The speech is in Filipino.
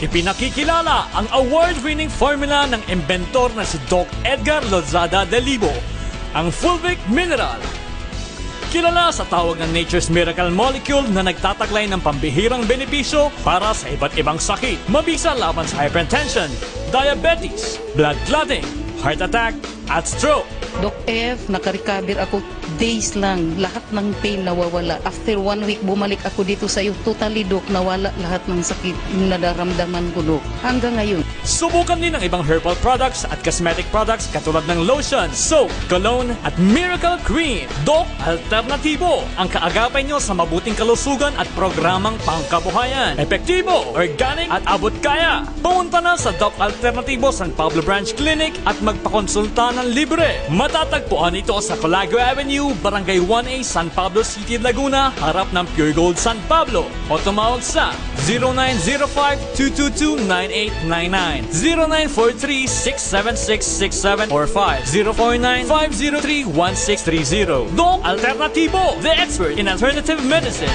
Ipinakikilala ang award-winning formula ng inventor na si Doc Edgar Lozada de Libo, ang Fulvic Mineral. Kilala sa tawag ng Nature's Miracle Molecule na nagtataglay ng pambihirang benepisyo para sa iba't ibang sakit. Mabisa laban sa hypertension, diabetes, blood clotting, heart attack, at stroke. Doc F, nakarecover ako days lang. Lahat ng pain nawawala. After 1 week, bumalik ako dito sa iyo. Totally, Doc, nawala lahat ng sakit yung nadaramdaman ko, Doc. Hanggang ngayon. Subukan din ang ibang herbal products at cosmetic products katulad ng lotion, soap, cologne, at miracle cream. Doc Alternatibo, ang kaagapay nyo sa mabuting kalusugan at programang pangkabuhayan. Epektibo, organic, at abot kaya. Pumunta na sa Doc Alternatibo San Pablo Branch Clinic at magpakonsulta ng libre. Matatagpuan ito sa Colago Avenue, Barangay 1A, San Pablo City, Laguna, harap ng Pure Gold San Pablo. O tumawag sa 0905-222-9899, 0943-676-6745, 049-503-1630. Doc Alternatibo, the expert in alternative medicine.